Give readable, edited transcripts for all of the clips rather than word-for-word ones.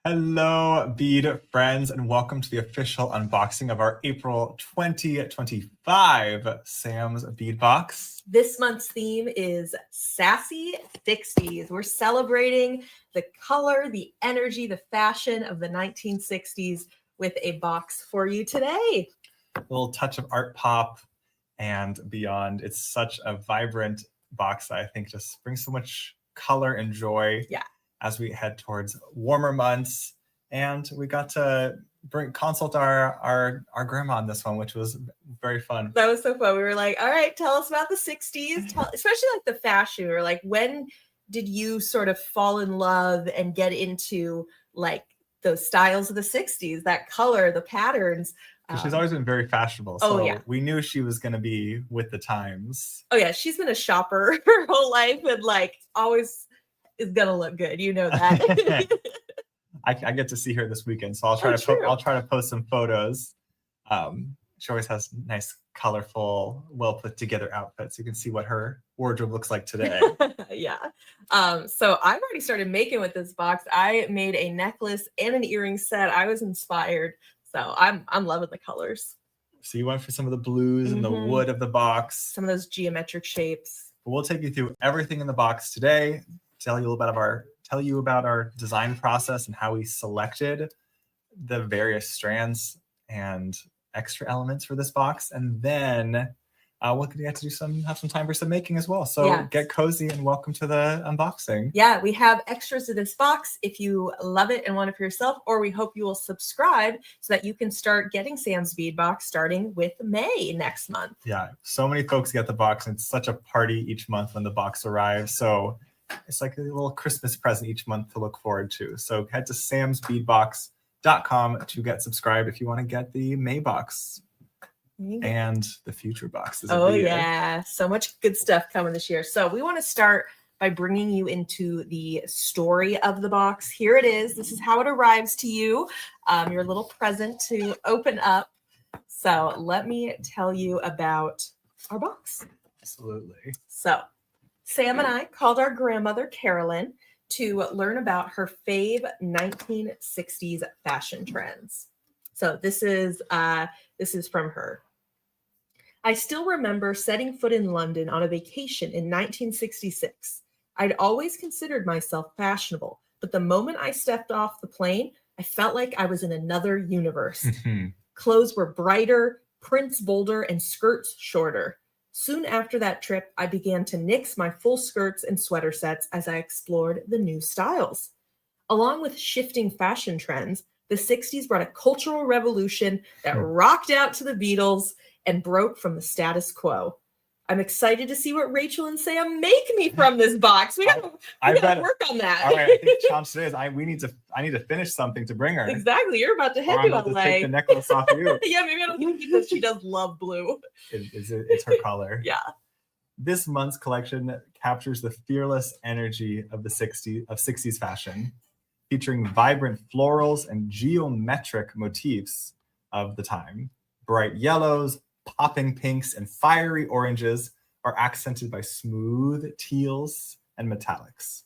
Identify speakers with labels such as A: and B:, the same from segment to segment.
A: Hello, Bead friends, and welcome to the official unboxing of our April 2025 Sam's Bead Box.
B: This month's theme is Sassy 60s. We're celebrating the color, the energy, the fashion of the 1960s with a box for you today.
A: A little touch of art pop and beyond. It's such a vibrant box that I think just brings so much color and joy.
B: Yeah.
A: As we head towards warmer months. And we got to consult our grandma on this one, which was very fun.
B: That was so fun. We were like, all right, tell us about the 60s, especially like the fashion. We were like, when did you sort of fall in love and get into like those styles of the 60s, that color, the patterns?
A: She's always been very fashionable. So
B: yeah.
A: We knew she was going to be with the times.
B: Oh yeah, she's been a shopper her whole life and like always is gonna look good, you know that.
A: I get to see her this weekend, so I'll try to post some photos. She always has nice, colorful, well put together outfits. You can see what her wardrobe looks like today.
B: Yeah. So I've already started making with this box. I made a necklace and an earring set. I was inspired, so I'm loving the colors.
A: So you went for some of the blues and the wood of the box,
B: some of those geometric shapes.
A: But we'll take you through everything in the box today. Tell you about our design process and how we selected the various strands and extra elements for this box, and then we'll get to have some time for some making as well. So Get cozy and welcome to the unboxing.
B: Yeah, we have extras to this box if you love it and want it for yourself, or we hope you will subscribe so that you can start getting Sam's Bead Box starting with May next month.
A: Yeah, so many folks get the box, and it's such a party each month when the box arrives. So it's like a little Christmas present each month to look forward to. So head to samsbeadbox.com to get subscribed if you want to get the May box and the future boxes.
B: Oh yeah, so much good stuff coming this year. So we want to start by bringing you into the story of the box. Here it is. This is how it arrives to you. Your little present to open up. So let me tell you about our box.
A: Absolutely.
B: So Sam and I called our grandmother, Carolyn, to learn about her fave 1960s fashion trends. So this is from her. I still remember setting foot in London on a vacation in 1966. I'd always considered myself fashionable, but the moment I stepped off the plane, I felt like I was in another universe. Clothes were brighter, prints bolder, and skirts shorter. Soon after that trip, I began to nix my full skirts and sweater sets as I explored the new styles. Along with shifting fashion trends, the 60s brought a cultural revolution that rocked out to the Beatles and broke from the status quo. I'm excited to see what Rachel and Sam make me from this box. We gotta work on that.
A: All right, I think the challenge today is I need to finish something to bring her.
B: Exactly. You're about to head to LA.
A: Take the necklace off of you.
B: Yeah, maybe I don't think because she does love blue.
A: It's her color.
B: Yeah.
A: This month's collection captures the fearless energy of the 60s fashion, featuring vibrant florals and geometric motifs of the time. Bright yellows, popping pinks, and fiery oranges are accented by smooth teals and metallics.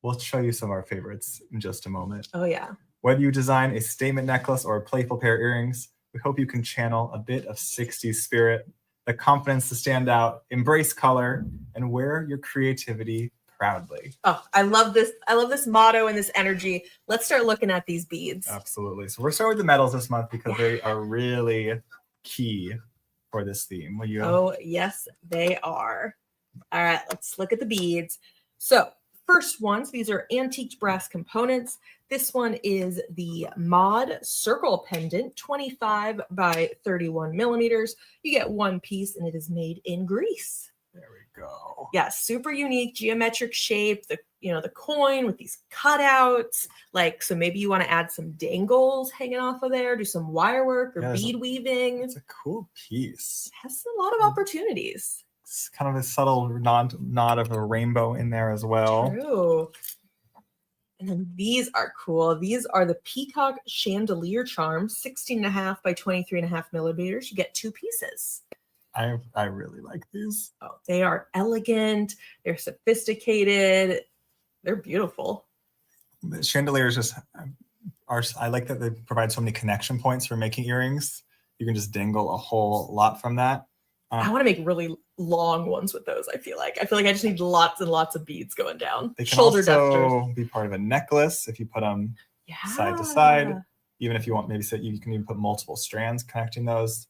A: We'll show you some of our favorites in just a moment.
B: Oh, yeah.
A: Whether you design a statement necklace or a playful pair of earrings, we hope you can channel a bit of 60s spirit, the confidence to stand out, embrace color, and wear your creativity proudly.
B: Oh, I love this. I love this motto and this energy. Let's start looking at these beads.
A: Absolutely. So we're starting with the metals this month because they are really key for this theme.
B: Oh, yes, they are. All right, let's look at the beads. So first ones, these are antique brass components. This one is the Mod Circle Pendant, 25 by 31 millimeters. You get one piece and it is made in Greece.
A: There we go.
B: Yeah, super unique geometric shape. The coin with these cutouts. So maybe you want to add some dangles hanging off of there, do some wire work or bead weaving.
A: It's a cool piece.
B: It has a lot of opportunities.
A: It's kind of a subtle nod of a rainbow in there as well.
B: True. And then these are cool. These are the Peacock Chandelier Charms, 16.5 by 23.5 millimeters. You get two pieces.
A: I really like these.
B: Oh, they are elegant. They're sophisticated. They're beautiful.
A: Chandeliers just are, I like that they provide so many connection points for making earrings. You can just dangle a whole lot from that.
B: I want to make really long ones with those. I feel like I just need lots and lots of beads going down.
A: They can
B: Shoulder
A: also
B: dusters.
A: be part of a necklace if you put them
B: Yeah.
A: side to side. Even if you want, maybe so you can even put multiple strands connecting those.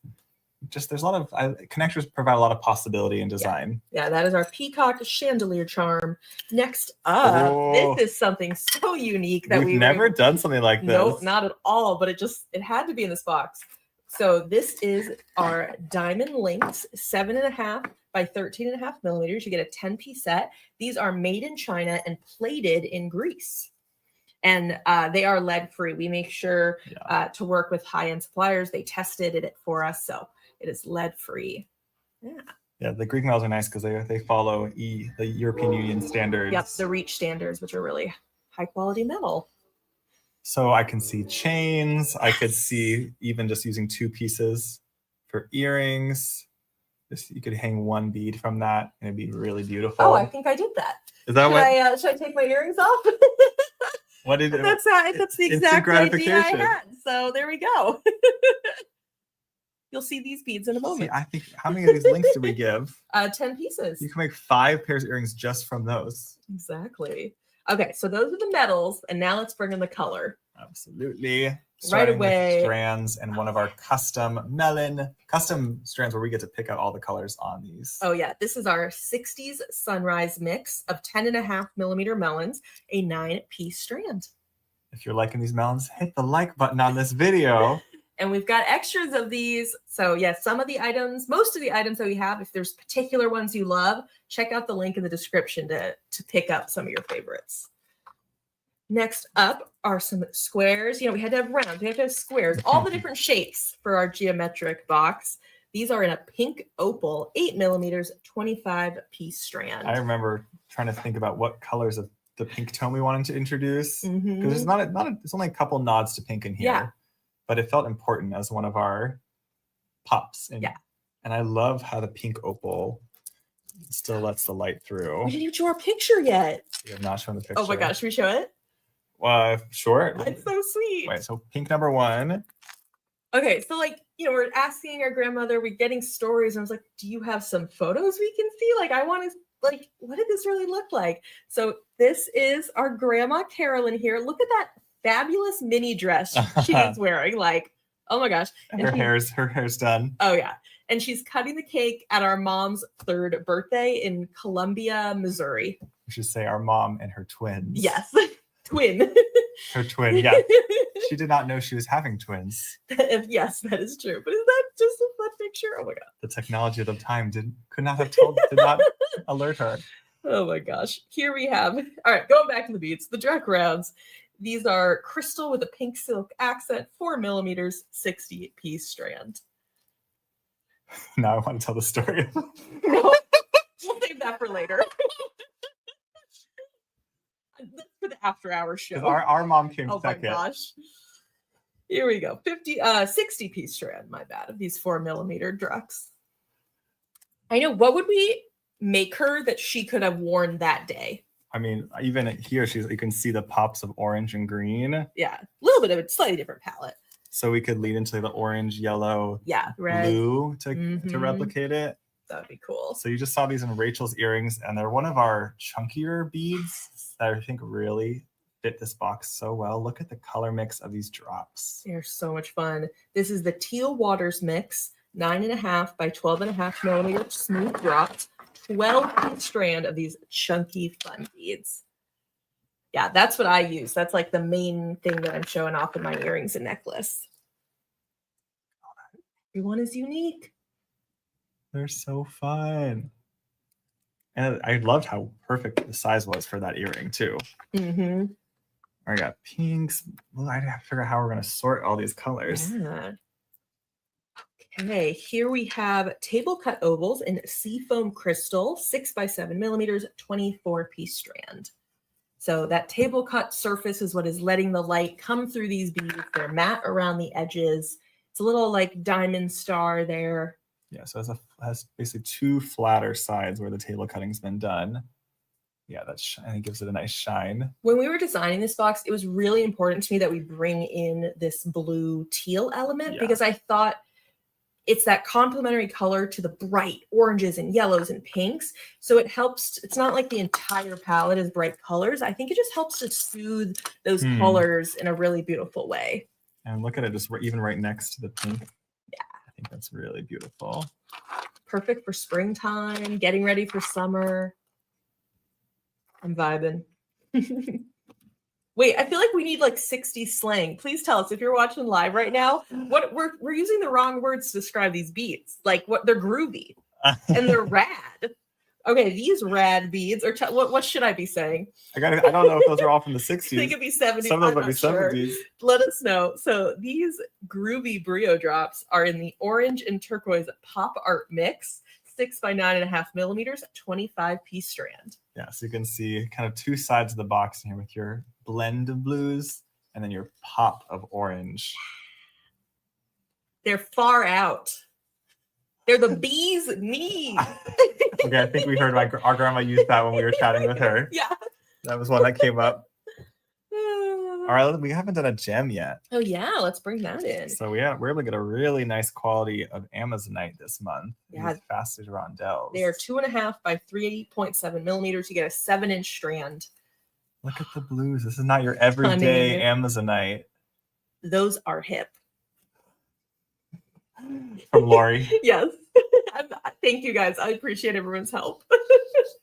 A: Just there's a lot of connectors provide a lot of possibility in design.
B: Yeah, that is our peacock chandelier charm. Next up, this is something so unique that
A: we've never done something like this.
B: No, not at all. But it had to be in this box. So this is our diamond links, 7.5 by 13.5 millimeters. You get a 10-piece set. These are made in China and plated in Greece. And they are lead free. We make sure to work with high-end suppliers. They tested it for us, so it is lead free.
A: Yeah, the Greek metals are nice because they follow the European Union standards.
B: Yep, the REACH standards, which are really high quality metal.
A: So I can see chains. I could see even just using 2 pieces for earrings. You could hang 1 bead from that and it'd be really beautiful.
B: Oh, I think I did that.
A: Is that
B: should I take my earrings off?
A: What did it?
B: That's the exact idea I had. So there we go. You'll see these beads in a moment.
A: See, I think how many of these links did we give?
B: 10 pieces.
A: You can make 5 pairs of earrings just from those.
B: Exactly. Okay, so those are the metals, and now let's bring in the color.
A: Absolutely.
B: Right away.
A: Strands and one of our custom strands where we get to pick out all the colors on these.
B: Oh yeah, this is our 60s sunrise mix of 10.5 millimeter melons, a 9-piece strand.
A: If you're liking these melons, hit the like button on this video.
B: And we've got extras of these. So yeah, most of the items that we have, if there's particular ones you love, check out the link in the description to pick up some of your favorites. Next up are some squares. We had to have rounds, we have to have squares, all the different shapes for our geometric box. These are in a pink opal, 8 millimeters, 25-piece strand.
A: I remember trying to think about what colors of the pink tone we wanted to introduce, because there's only a couple nods to pink in here.
B: Yeah.
A: But it felt important as one of our pops. And I love how the pink opal still lets the light through.
B: We didn't even show our picture yet.
A: We have not shown the picture.
B: Oh my gosh, should we show it?
A: Sure.
B: It's so sweet.
A: Wait, so pink number 1.
B: Okay, so we're asking our grandmother, we're getting stories, and I was like, do you have some photos we can see? I want to, what did this really look like? So this is our grandma Carolyn here. Look at that fabulous mini dress she's wearing. Oh my gosh. And
A: her hair's done.
B: Oh yeah. And she's cutting the cake at our mom's 3rd birthday in Columbia, Missouri.
A: We should say our mom and her twins.
B: Yes. Twin.
A: Her twin, yeah. She did not know she was having twins.
B: Yes, that is true. But is that just a fun picture? Oh my god.
A: The technology of the time did not alert her.
B: Oh my gosh. Here we have, all right, going back to the beads, the Drek rounds. These are crystal with a pink silk accent, 4 millimeters, 60-piece strand.
A: Now I want to tell the story.
B: No, we'll save that for later. That's for the after-hour show.
A: Our mom came second.
B: Oh my gosh. Here we go. 60-piece strand, my bad, of these 4 millimeter Dreks. I know. What would we make her that she could have worn that day?
A: I mean, even here, you can see the pops of orange and green.
B: Yeah, a little bit of a slightly different palette.
A: So we could lead into the orange, yellow,
B: red,
A: blue to replicate it.
B: That would be cool.
A: So you just saw these in Rachel's earrings, and they're one of our chunkier beads that I think really fit this box so well. Look at the color mix of these drops.
B: They're so much fun. This is the Teal Waters mix, 9.5 by 12.5 millimeter smooth dropped. 12-piece strand of these chunky fun beads. Yeah, that's what I use. That's the main thing that I'm showing off in my earrings and necklace. Everyone is unique.
A: They're so fun. And I loved how perfect the size was for that earring too. I got pinks. Well, I have to figure out how we're going to sort all these colors.
B: Yeah. Okay, here we have table cut ovals in seafoam crystal, 6 by 7 millimeters, 24-piece strand. So that table cut surface is what is letting the light come through these beads. They're matte around the edges. It's a little diamond star there.
A: Yeah, so it has basically 2 flatter sides where the table cutting's been done. Yeah, I think gives it a nice shine.
B: When we were designing this box, it was really important to me that we bring in this blue teal element because I thought it's that complementary color to the bright oranges and yellows and pinks. So it helps. It's not like the entire palette is bright colors. I think it just helps to soothe those colors in a really beautiful way.
A: And look at it, just even right next to the pink. Yeah. I think that's really beautiful.
B: Perfect for springtime, getting ready for summer. I'm vibing. Wait, I feel like we need like 60s slang. Please tell us if you're watching live right now. What we're using the wrong words to describe these beads. Like what they're groovy and they're rad. Okay, these rad beads are. What should I be saying?
A: I don't know if those are all from the 60s.
B: They could be 70s.
A: Some of them might be 70s.
B: Sure. Let us know. So these groovy brio drops are in the orange and turquoise pop art mix. 6 by 9.5 millimeters, 25-piece strand.
A: Yeah, so you can see kind of two sides of the box here with your blend of blues and then your pop of orange.
B: They're far out. They're the bee's knees.
A: Okay, I think we heard our grandma use that when we were chatting with her.
B: Yeah.
A: That was one that came up. All right, we haven't done a gem yet.
B: Oh yeah, let's bring that in.
A: So we're able to get a really nice quality of Amazonite this month.
B: Yeah,
A: these faceted rondelles.
B: They are 2.5 by 3.7 millimeters. You get a 7-inch strand.
A: Look at the blues. This is not your everyday Amazonite.
B: Those are hip.
A: From Lori.
B: Yes. Thank you guys. I appreciate everyone's help.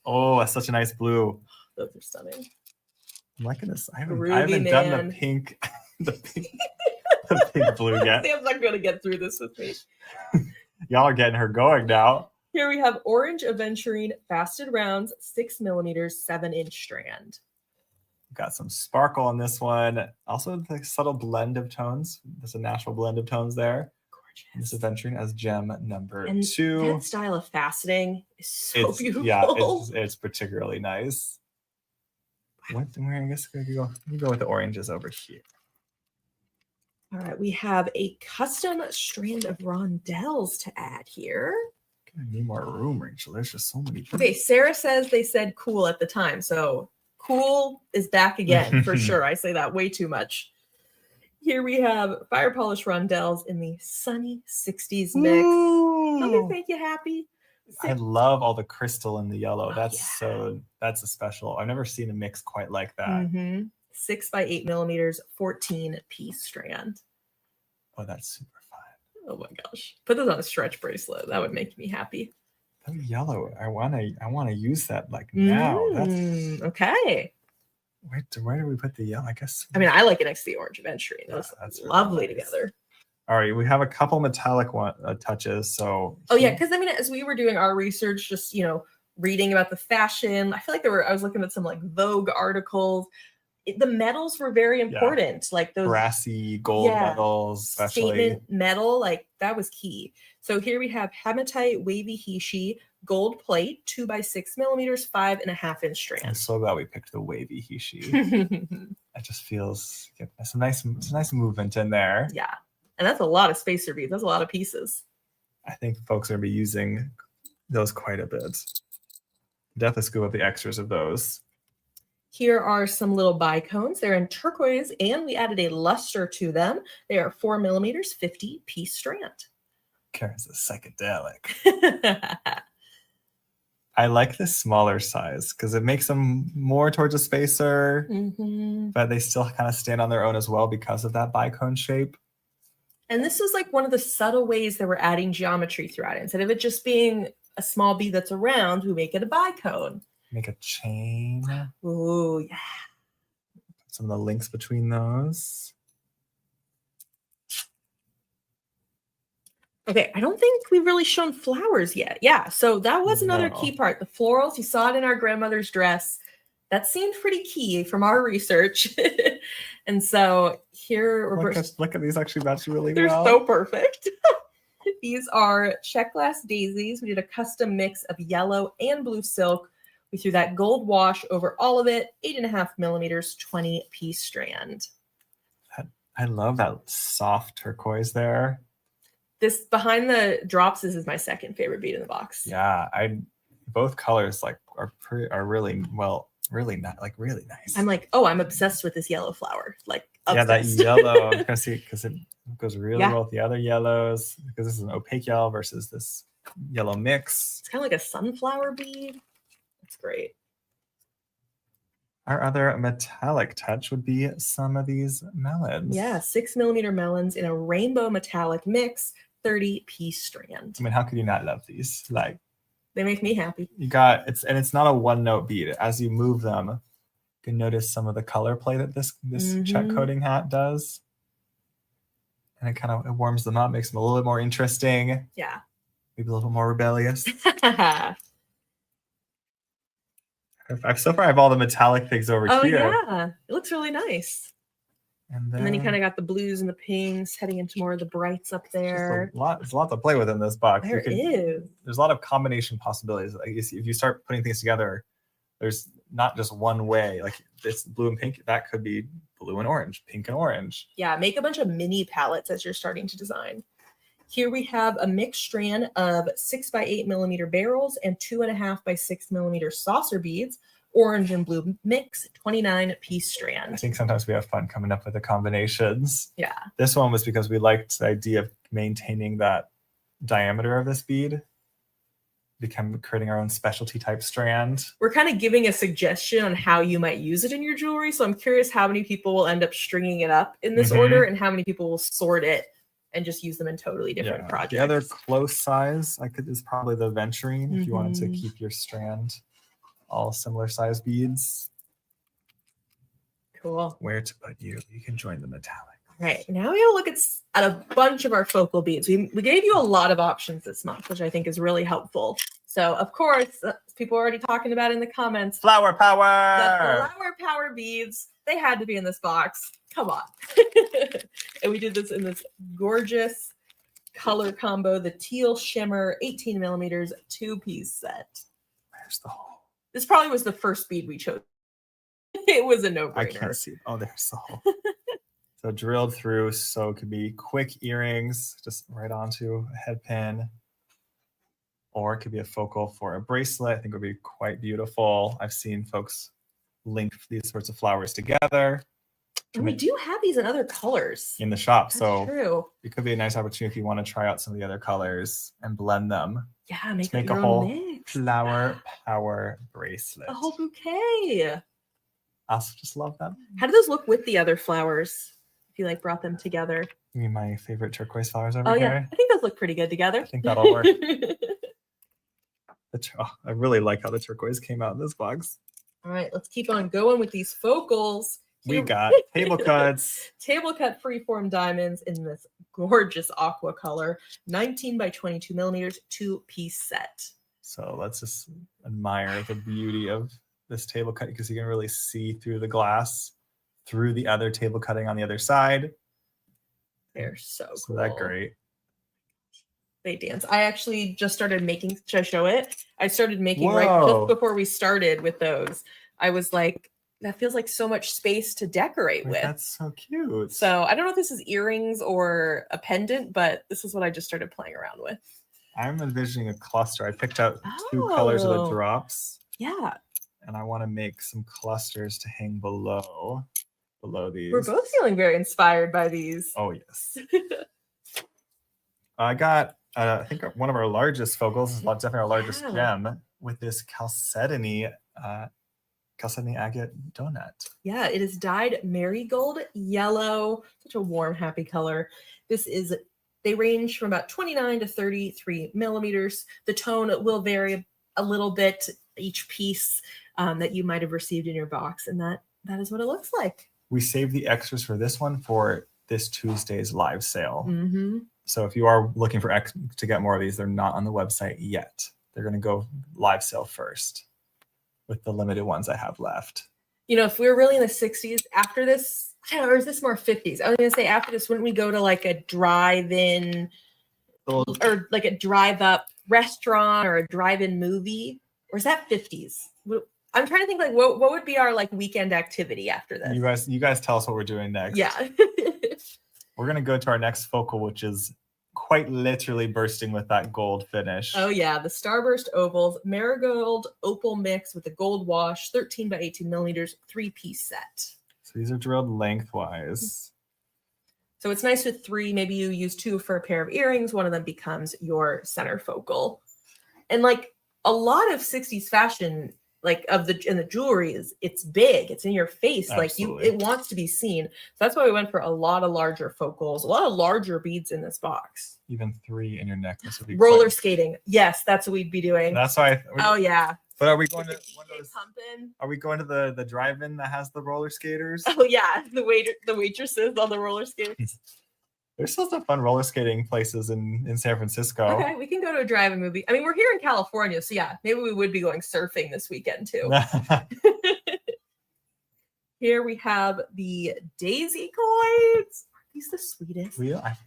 A: Oh, that's such a nice blue.
B: Those are stunning.
A: I'm liking this. I haven't done the pink, the pink blue yet.
B: Sam's not going to get through this with me.
A: Y'all are getting her going now.
B: Here we have orange aventurine faceted rounds, 6 millimeters, 7-inch strand.
A: Got some sparkle on this one. Also, the subtle blend of tones. There's a natural blend of tones there. Gorgeous. This aventurine as gem number 2.
B: That style of faceting is so beautiful.
A: Yeah, it's particularly nice. I guess we go with the oranges over here.
B: All right, we have a custom strand of rondelles to add here.
A: I need more room, Rachel. There's just so many.
B: Okay, Sarah says they said cool at the time, so cool is back again for sure. I say that way too much. Here we have fire polish rondelles in the sunny 60s mix. Don't they make you happy?
A: I love all the crystal in the yellow. That's a special. I've never seen a mix quite like that.
B: 6 by 8 millimeters, 14-piece strand.
A: Oh, that's super fun.
B: Oh my gosh. Put this on a stretch bracelet. That would make me happy.
A: That yellow. I wanna use that like now.
B: Okay.
A: Where do we put the yellow?
B: I mean, I like it next to the orange aventurine. That's lovely really nice. Together.
A: All right, we have a couple metallic touches. So
B: because I mean, as we were doing our research, just reading about the fashion, I feel like I was looking at some like Vogue articles. The metals were very important, like those
A: brassy gold metals, especially
B: statement metal, like that was key. So here we have hematite wavy heishi gold plate, 2 by 6 millimeters, 5.5-inch strand.
A: I'm so glad we picked the wavy heishi. It just feels some nice movement in there.
B: Yeah. And that's a lot of spacer beads. That's a lot of pieces.
A: I think folks are going to be using those quite a bit. Definitely scoop up the extras of those.
B: Here are some little bicones. They're in turquoise, and we added a luster to them. They are 4 millimeters, 50-piece strand.
A: Karen's a psychedelic. I like the smaller size because it makes them more towards a spacer, but they still kind of stand on their own as well because of that bicone shape.
B: And this is like one of the subtle ways that we're adding geometry throughout it. Instead of it just being a small bead that's around, we make it a bicone.
A: Make a chain.
B: Oh, yeah.
A: Some of the links between those.
B: Okay, I don't think we've really shown flowers yet. Yeah, so that was another key part. The florals, you saw it in our grandmother's dress. That seemed pretty key from our research. And so here
A: look at these actually match really
B: well. They're so perfect. These are check glass daisies. We did a custom mix of yellow and blue silk. We threw that gold wash over all of it, 8.5 millimeters, 20-piece strand.
A: I love that soft turquoise there.
B: This behind the drops, this is my second favorite bead in the box.
A: Yeah, both colors like are really well really nice, like really nice.
B: I'm like, oh, I'm obsessed with this yellow flower. Like,
A: yeah, that
B: obsessed.
A: yellow. I'm gonna see because it goes really
B: Yeah.
A: well with the other yellows. Because this is an opaque yellow versus this yellow mix.
B: It's kind of like a sunflower bead. That's great.
A: Our other metallic touch would be some of these melons.
B: Yeah, 6mm melons in a rainbow metallic mix, 30-piece strand.
A: I mean, how could you not love these? Like,
B: they make me happy.
A: You got it's not a one note bead. As you move them, you can notice some of the color play that this check coating hat does. And it kind of it warms them up, makes them a little bit more interesting.
B: Yeah.
A: Maybe a little more rebellious. So far I have all the metallic things over here.
B: Oh yeah, it looks really nice. And then you kind of got the blues and the pinks heading into more of the brights up there.
A: There's a lot to play with in this box.
B: There is.
A: There's a lot of combination possibilities. Like if you start putting things together, there's not just one way. Like this blue and pink, that could be blue and orange, pink and orange.
B: Yeah, make a bunch of mini palettes as you're starting to design. Here we have a mixed strand of 6 by 8mm barrels and 2.5 by 6mm saucer beads, orange and blue mix, 29-piece strand.
A: I think sometimes we have fun coming up with the combinations.
B: Yeah.
A: This one was because we liked the idea of maintaining that diameter of this bead, creating our own specialty type strand.
B: We're kind of giving a suggestion on how you might use it in your jewelry. So I'm curious how many people will end up stringing it up in this order and how many people will sort it and just use them in totally different projects.
A: The other close size is probably the venturine if you wanted to keep your strand all similar size beads.
B: Cool.
A: Where to put you? You can join the metallic.
B: All right, now we gotta look at a bunch of our focal beads. We gave you a lot of options this month, which I think is really helpful. So of course, people are already talking about in the comments.
A: Flower power!
B: The flower power beads, they had to be in this box. Come on. And we did this in this gorgeous color combo, the teal shimmer 18mm 2-piece set.
A: Where's the hole?
B: This probably was the first bead we chose. It was a no-brainer.
A: I can't see. Oh, there's the hole. So drilled through, so it could be quick earrings, just right onto a head pin. Or it could be a focal for a bracelet. I think it would be quite beautiful. I've seen folks link these sorts of flowers together.
B: And we do have these in other colors
A: in the shop.
B: That's
A: so
B: true.
A: It could be a nice opportunity if you want to try out some of the other colors and blend them.
B: Yeah, make
A: a whole flower power bracelet.
B: A whole bouquet.
A: I also just love them.
B: How do those look with the other flowers? If you like brought them together.
A: You mean my favorite turquoise flowers over here?
B: Yeah, I think those look pretty good together.
A: I think that'll work. I really like how the turquoise came out in this box.
B: All right, let's keep on going with these focals.
A: We got table cuts.
B: Table cut freeform diamonds in this gorgeous aqua color, 19 by 22mm 2-piece set.
A: So let's just admire the beauty of this table cut because you can really see through the glass, through the other table cutting on the other side.
B: They're so cool.
A: So that great.
B: They dance. I actually just started making, should I show it? I started making right just before we started with those. I was like, that feels like so much space to decorate with.
A: That's so cute.
B: So I don't know if this is earrings or a pendant, but this is what I just started playing around with.
A: I'm envisioning a cluster. I picked out 2 colors of the drops.
B: Yeah.
A: And I want to make some clusters to hang below these.
B: We're both feeling very inspired by these.
A: Oh, yes. I got, I think one of our largest focals is definitely our largest gem with this chalcedony agate donut.
B: Yeah, it is dyed marigold yellow. Such a warm, happy color. They range from about 29 to 33 millimeters. The tone will vary a little bit each piece that you might have received in your box, and that is what it looks like.
A: We saved the extras for this one for this Tuesday's live sale.
B: Mm-hmm.
A: So if you are looking to get more of these, they're not on the website yet. They're going to go live sale first with the limited ones I have left.
B: You know, if we were really in the 60s after this, I don't know, or is this more 50s? I was going to say after this, wouldn't we go to like a drive-in or like a drive-up restaurant or a drive-in movie? Or is that 50s? I'm trying to think like what would be our like weekend activity after this?
A: You guys tell us what we're doing next.
B: Yeah.
A: We're going to go to our next focal, which is quite literally bursting with that gold finish.
B: Oh yeah, the Starburst ovals, marigold opal mix with the gold wash, 13 by 18 millimeters, 3-piece set.
A: So these are drilled lengthwise.
B: So it's nice with 3. Maybe you use 2 for a pair of earrings. One of them becomes your center focal. And like a lot of 60s fashion, like in the jewelry it's big, it's in your face.
A: Absolutely.
B: Like it wants to be seen. So that's why we went for a lot of larger focals, a lot of larger beads in this box.
A: Even 3 in your necklace would be
B: roller skating. Yes, that's what we'd be doing.
A: That's why.
B: Oh yeah.
A: But are we going to one of those,
B: pumping?
A: Are we going to the drive-in that has the roller skaters?
B: Oh yeah, the waitresses on the roller skates.
A: There's still some fun roller skating places in San Francisco.
B: Okay, we can go to a drive-in movie. I mean, we're here in California, so yeah, maybe we would be going surfing this weekend too. Here we have the daisy coins. Are these the sweetest?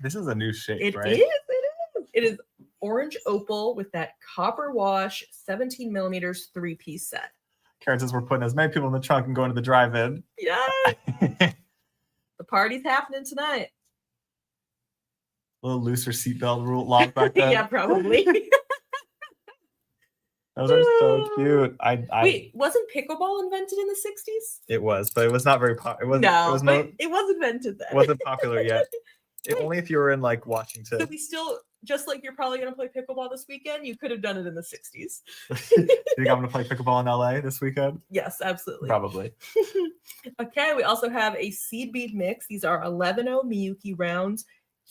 A: This is a new shape, right?
B: It is. It is orange opal with that copper wash, 17 millimeters, 3-piece set.
A: Karen says we're putting as many people in the trunk and going to the drive-in.
B: Yeah. The party's happening tonight.
A: A little looser seatbelt rule lock back then.
B: Yeah, probably.
A: Those are so cute.
B: Wait, wasn't pickleball invented in the 60s?
A: It was, but it was not very popular.
B: It was invented then.
A: Wasn't popular yet. Only if you were in like Washington.
B: So we still, just like you're probably going to play pickleball this weekend, you could have done it in the 60s.
A: You think I'm going to play pickleball in LA this weekend?
B: Yes, absolutely.
A: Probably.
B: Okay, we also have a seed bead mix. These are 11-0 Miyuki rounds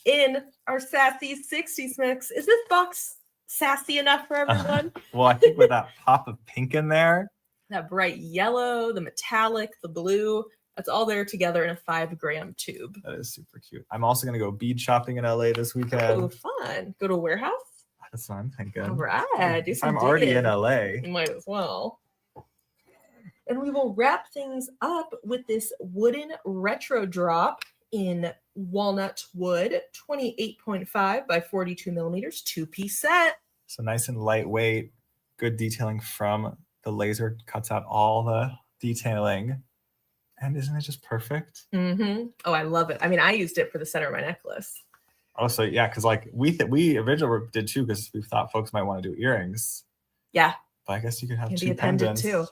B: in our Sassy 60s mix. Is this box sassy enough for everyone?
A: Well, I think with that pop of pink in there.
B: That bright yellow, the metallic, the blue, that's all there together in a 5-gram tube.
A: That is super cute. I'm also going to go bead shopping in LA this weekend.
B: Oh, fun. Go to a warehouse?
A: That's what I'm thinking.
B: All right.
A: If I'm already in LA.
B: You might as well. And we will wrap things up with this wooden retro drop in walnut wood, 28.5 by 42 millimeters, 2-piece set.
A: So nice and lightweight, good detailing from the laser, cuts out all the detailing. And isn't it just perfect?
B: Mm-hmm. Oh, I love it. I mean, I used it for the center of my necklace.
A: Oh, so yeah, because like we originally did too, because we thought folks might want to do earrings.
B: Yeah.
A: But I guess you could have
B: Maybe
A: 2
B: a pendant
A: pendants
B: too.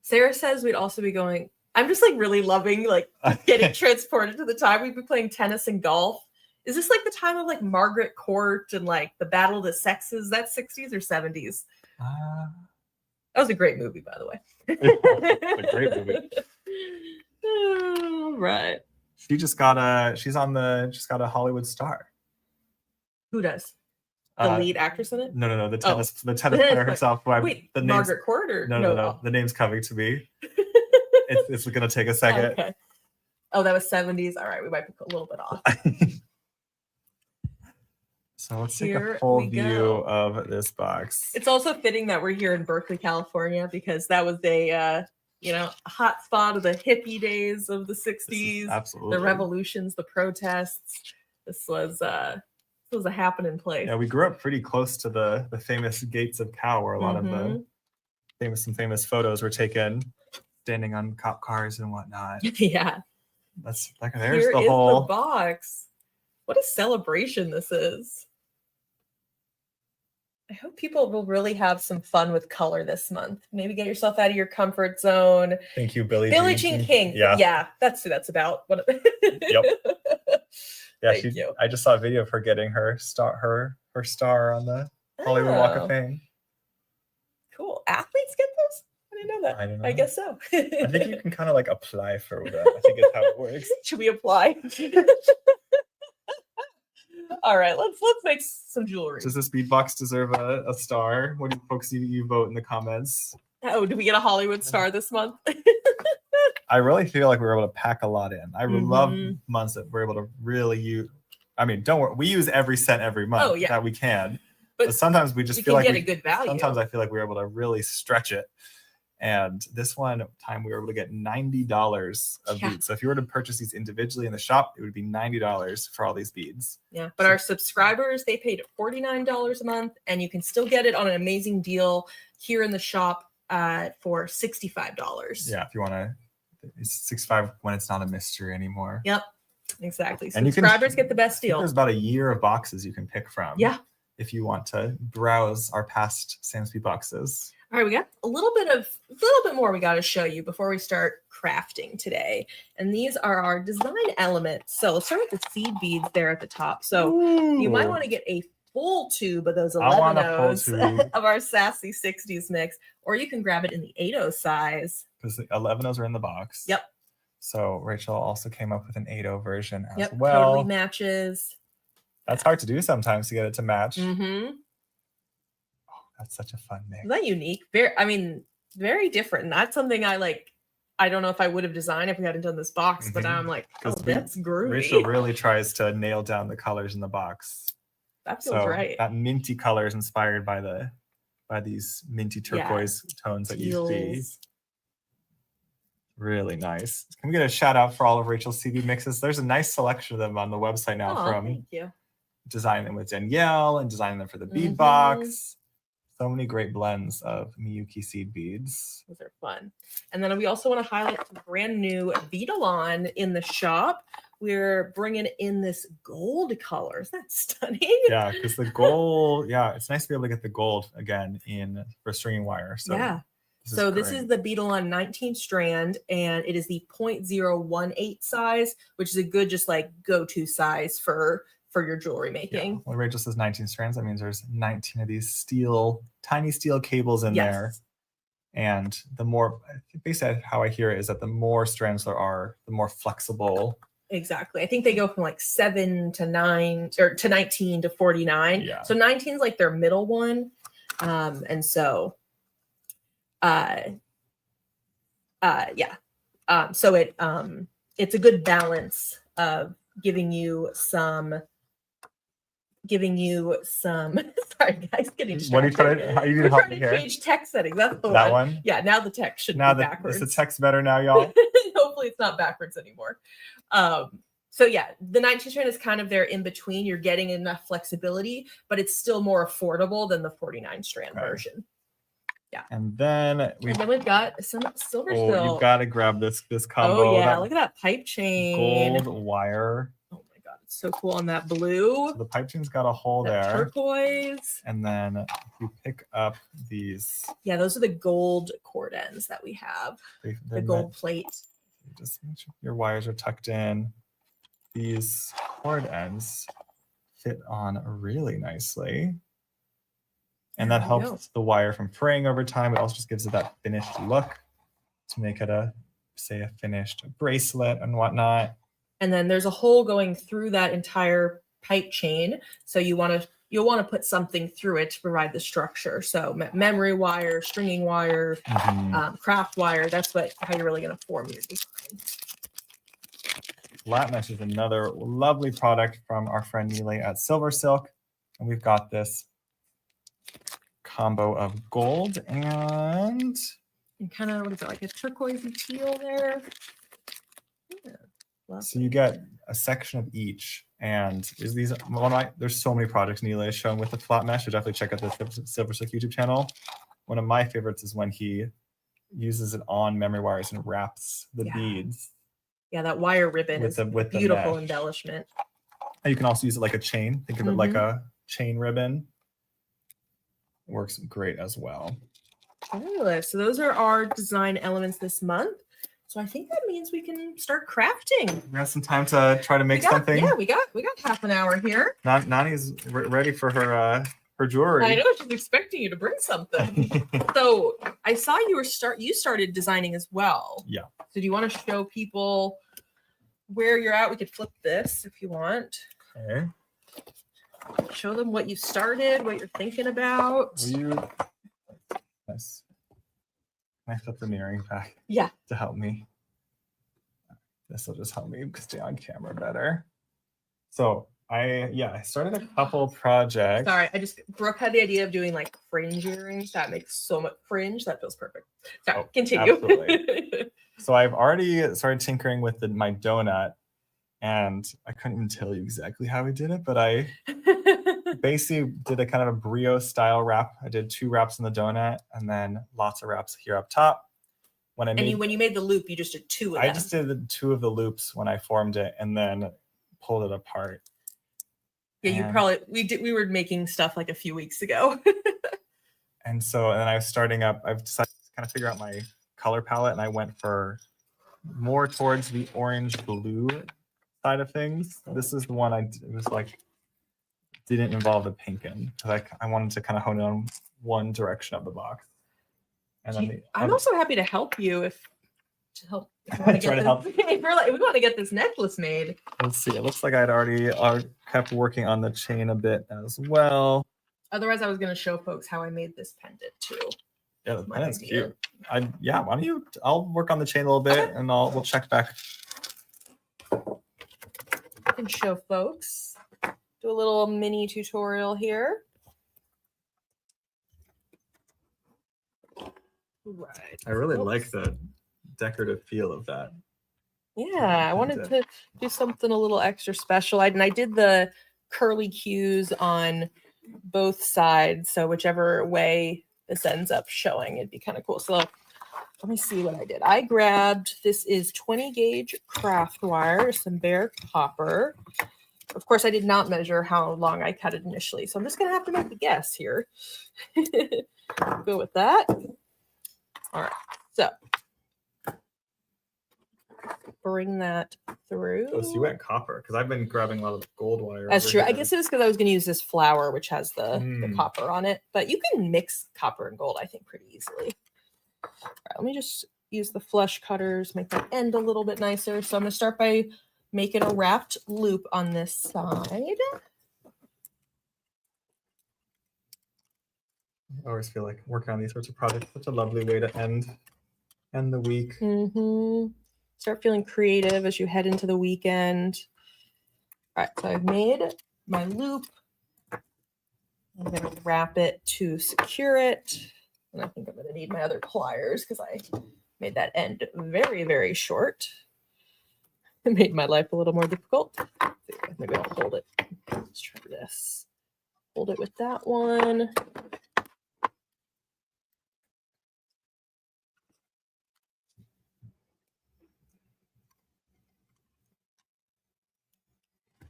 B: Sarah says we'd also be going. I'm just like really loving like getting transported to the time we'd be playing tennis and golf. Is this like the time of like Margaret Court and like the Battle of the Sexes? That's 60s or 70s? That was a great movie, by the way.
A: A great movie.
B: All right.
A: She's got a Hollywood star.
B: Who does? The lead actress in it?
A: No. The tennis player herself.
B: Wait, Margaret Court or
A: no. The name's coming to me. It's gonna take a second.
B: Okay. Oh, that was 70s. All right, we might be a little bit off.
A: So let's take a full view of this box.
B: It's also fitting that we're here in Berkeley, California, because that was a hot spot of the hippie days of the 60s.
A: Absolutely.
B: The revolutions, the protests. This was a happening place.
A: Yeah, we grew up pretty close to the famous Gates of Cow, where a lot of the famous photos were taken, standing on cop cars and whatnot.
B: Yeah.
A: There's
B: Here
A: the
B: is
A: whole
B: the box. What a celebration this is. I hope people will really have some fun with color this month. Maybe get yourself out of your comfort zone.
A: Thank you, Billie
B: Jean King. Yeah, that's who that's about.
A: Yep. Yeah,
B: Thank you.
A: I just saw a video of her getting her star on the Hollywood Walk of Fame.
B: Cool. Athletes get those? I didn't know that.
A: I don't know.
B: I guess so.
A: I think you can kind of like apply for that. I think it's how it works.
B: Should we apply? All right, let's make some jewelry.
A: Does this bead box deserve a star? What do folks need you vote in the comments?
B: Oh, do we get a Hollywood star this month?
A: I really feel like we were able to pack a lot in. I love months that we're able to really use. I mean, don't worry, we use every cent every month that we can. But sometimes we just feel like
B: get a good value.
A: Sometimes I feel like we're able to really stretch it. And this one time we were able to get $90 of beads. So if you were to purchase these individually in the shop, it would be $90 for all these beads.
B: Yeah, but our subscribers, they paid $49 a month, and you can still get it on an amazing deal here in the shop for $65.
A: Yeah, if you want to, it's $65 when it's not a mystery anymore.
B: Yep. Exactly.
A: And you can-
B: Subscribers get the best deal.
A: There's about a year of boxes you can pick from.
B: Yeah.
A: If you want to browse our past Samsby boxes.
B: All right, we got a little bit more we got to show you before we start crafting today. And these are our design elements. So let's start with the seed beads there at the top. So you might want to get a full tube of those 11-Os of our Sassy 60s mix, or you can grab it in the 8-0 size.
A: Because the 11-Os are in the box.
B: Yep.
A: So Rachel also came up with an 8-0 version as
B: Yep,
A: well.
B: totally matches.
A: That's hard to do sometimes to get it to match.
B: Mm-hmm.
A: Oh, that's such a fun mix.
B: Isn't that unique? Very different. Not something I like. I don't know if I would have designed if we hadn't done this box, but now I'm like, oh, that's groovy.
A: Rachel really tries to nail down the colors in the box.
B: That feels right.
A: That minty color is inspired by these minty turquoise tones that you see. Really nice. Can we get a shout out for all of Rachel's CD mixes? There's a nice selection of them on the website now from
B: thank you.
A: Designing them with Danielle and designing them for the bead box. So many great blends of Miyuki seed beads.
B: Those are fun. And then we also want to highlight the brand new Beadalon in the shop. We're bringing in this gold color. Isn't that stunning?
A: Yeah, because the gold, it's nice to be able to get the gold again for stringing wire. So
B: yeah. This is the Beadalon 19 strand, and it is the 0.018 size, which is a good just like go-to size for your jewelry making.
A: Yeah. When Rachel says 19 strands, that means there's 19 of these tiny steel cables in there. And the more, basically how I hear it is that the more strands there are, the more flexible.
B: Exactly. I think they go from like 7 to 9 or to 19 to 49.
A: Yeah.
B: So 19 is like their middle one. So it's a good balance of giving you some sorry guys, getting distracted.
A: What are you trying to, you need help me here?
B: Change text settings. That's the
A: one.
B: Yeah, now the text should be backwards.
A: Is the text better now, y'all?
B: Hopefully it's not backwards anymore. So yeah, the 19 strand is kind of there in between. You're getting enough flexibility, but it's still more affordable than the 49 strand version. Yeah.
A: And then
B: we've got some silver silk.
A: You've got to grab this combo.
B: Oh yeah, look at that pipe chain.
A: Gold wire.
B: Oh my god, it's so cool on that blue.
A: So the pipe chain's got a hole there.
B: Turquoise.
A: And then if you pick up these.
B: Yeah, those are the gold cord ends that we have. The gold plate.
A: Just make sure your wires are tucked in. These cord ends fit on really nicely. And that helps the wire from fraying over time. It also just gives it that finished look to make it a finished bracelet and whatnot.
B: And then there's a hole going through that entire pipe chain. So you'll want to put something through it to provide the structure. So memory wire, stringing wire, craft wire. That's how you're really going to form your design.
A: Flat mesh is another lovely product from our friend Neely at Silver Silk. And we've got this combo of gold and
B: kind of, what is it, like a turquoise and teal there? Yeah,
A: so you get a section of each. And there's so many projects Neely has shown with the flat mesh. So definitely check out the Silver Silk YouTube channel. One of my favorites is when he uses it on memory wires and wraps the beads.
B: Yeah, that wire ribbon is
A: with
B: beautiful embellishment.
A: And you can also use it like a chain. Think of it like a chain ribbon. It works great as well.
B: Fabulous. So those are our design elements this month. So I think that means we can start crafting.
A: We have some time to try to make something.
B: Yeah, we got half an hour here.
A: Nani's ready for her jewelry.
B: I know, she's expecting you to bring something. So I saw you started designing as well.
A: Yeah.
B: So do you want to show people where you're at? We could flip this if you want.
A: Okay.
B: Show them what you started, what you're thinking about.
A: Nice. Can I flip the mirroring back?
B: Yeah.
A: To help me. This will just help me stay on camera better. So I started a couple projects.
B: Sorry, Brooke had the idea of doing like fringe earrings. That makes so much fringe. That feels perfect. Sorry, continue.
A: Absolutely. So I've already started tinkering with my donut, and I couldn't even tell you exactly how we did it, but I basically did a kind of a brioche style wrap. I did 2 wraps in the donut and then lots of wraps here up top. When you made the loop, you just did 2 of them. I just did 2 of the loops when I formed it, and then pulled it apart.
B: Yeah, you
A: And-
B: probably we were making stuff like a few weeks ago.
A: And then I was starting up. I've decided to kind of figure out my color palette, and I went for more towards the orange blue side of things. This is the one it was like didn't involve the pink in, because I wanted to kind of hone in on one direction of the box. And then
B: I'm also happy to help you if you
A: Try to help.
B: If we want to get this necklace made.
A: Let's see. It looks like I'd already kept working on the chain a bit as well.
B: Otherwise, I was going to show folks how I made this pendant too.
A: Yeah, the
B: My
A: pendant's
B: idea.
A: cute. Why don't you? I'll work on the chain a little bit, and we'll check back.
B: I can show folks. Do a little mini tutorial here. Right.
A: I really like the decorative feel of that.
B: Yeah, I wanted to do something a little extra special. And I did the curly cues on both sides. So whichever way this ends up showing, it'd be kind of cool. So let me see what I did. I grabbed, this is 20 gauge craft wire, some bare copper. Of course, I did not measure how long I cut it initially. So I'm just going to have to make a guess here. Go with that. All right. So bring that through.
A: Oh, so you went copper, because I've been grabbing a lot of gold wire.
B: That's
A: over
B: true. I
A: here.
B: guess it was because I was going to use this flower, which has the
A: Mm.
B: copper on it. But you can mix copper and gold, I think, pretty easily. All right, let me just use the flush cutters, make that end a little bit nicer. So I'm going to start by making a wrapped loop on this side.
A: I always feel like working on these sorts of projects is such a lovely way to end the week.
B: Start feeling creative as you head into the weekend. All right, so I've made my loop. I'm going to wrap it to secure it. And I think I'm going to need my other pliers because I made that end very, very short. It made my life a little more difficult. Maybe I'll hold it. Let's try this. Hold it with that one.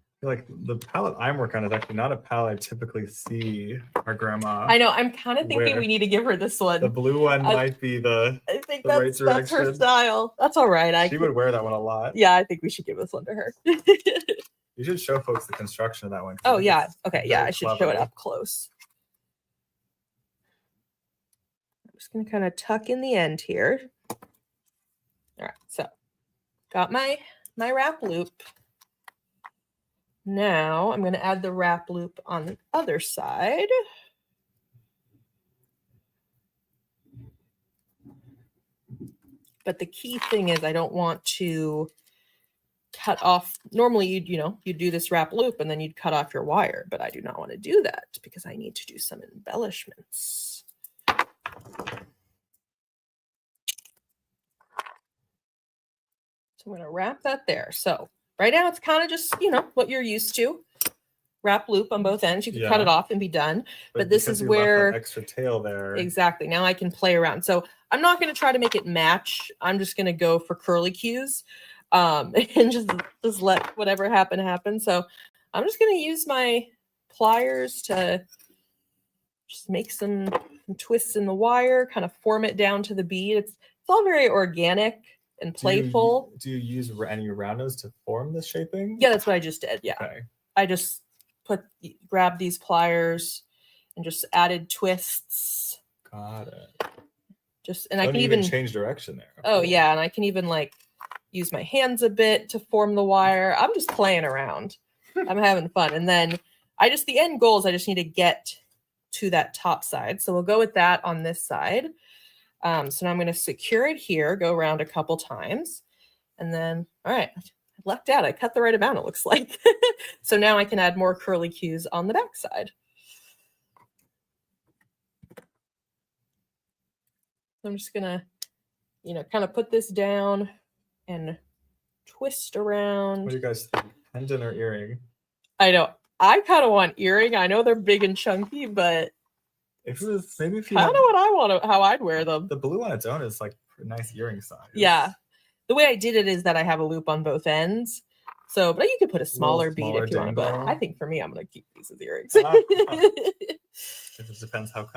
A: I feel like the palette I'm working on is actually not a palette I typically see our grandma.
B: I know. I'm kind of thinking
A: Where?
B: we need to give her this one.
A: The blue one might be the.
B: I think
A: the right
B: that's her
A: direction.
B: style. That's all right.
A: She would wear that one a lot.
B: Yeah, I think we should give this one to her.
A: You should show folks the construction of that one. 'cause I
B: Oh
A: think
B: yeah.
A: it's
B: Okay. Yeah,
A: very
B: I should show it
A: clever.
B: up close. I'm just gonna kind of tuck in the end here. All right. So got my wrap loop. Now I'm going to add the wrap loop on the other side. But the key thing is I don't want to cut off. Normally you'd do this wrap loop and then you'd cut off your wire, but I do not want to do that because I need to do some embellishments. So I'm going to wrap that there. So right now it's kind of just, what you're used to. Wrap loop on both ends. You can cut it off and be done. But this
A: because
B: is
A: you left that
B: where
A: extra tail there.
B: Exactly. Now I can play around. So I'm not going to try to make it match. I'm just going to go for curly cues and just let whatever happen. So I'm just going to use my pliers to just make some twists in the wire, kind of form it down to the bead. It's all very organic and playful.
A: Do you use any rounders to form the shaping?
B: Yeah, that's what I just did. Yeah.
A: Okay.
B: I just grabbed these pliers and just added twists.
A: Got it.
B: And I can even
A: change direction there.
B: Oh yeah, and I can even use my hands a bit to form the wire. I'm just playing around. I'm having fun. And then the end goal is I just need to get to that top side. So we'll go with that on this side. So now I'm going to secure it here, go around a couple times. And then, all right, I lucked out. I cut the right amount, it looks like. So now I can add more curly cues on the back side. I'm just going to, kind of put this down and twist around.
A: What do you guys think? Pendant or earring?
B: I know. I kind of want earring. I know they're big and chunky, but
A: if you
B: kind of what I want to, how I'd wear them.
A: The blue on its own is like a nice earring size.
B: Yeah. The way I did it is that I have a loop on both ends. So, but you could put a smaller bead
A: smaller
B: if you want, but
A: dangle.
B: I think for me, I'm going to keep these as earrings.
A: It just depends how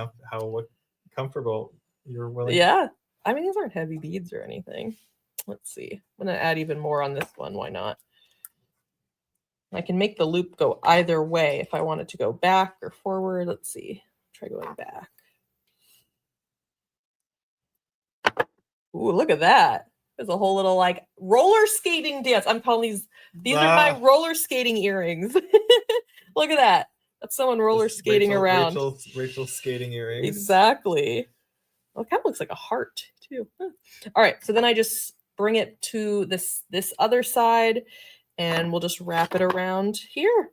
A: comfortable you're willing.
B: Yeah. I mean, these aren't heavy beads or anything. Let's see. I'm going to add even more on this one. Why not? I can make the loop go either way if I want it to go back or forward. Let's see. Try going back. Ooh, look at that. There's a whole little like roller skating dance. I'm calling these are my roller skating earrings. Look at that. That's someone roller skating around.
A: Rachel's skating earrings.
B: Exactly. Well, it kind of looks like a heart too. Huh. All right, so then I just bring it to this other side and we'll just wrap it around here.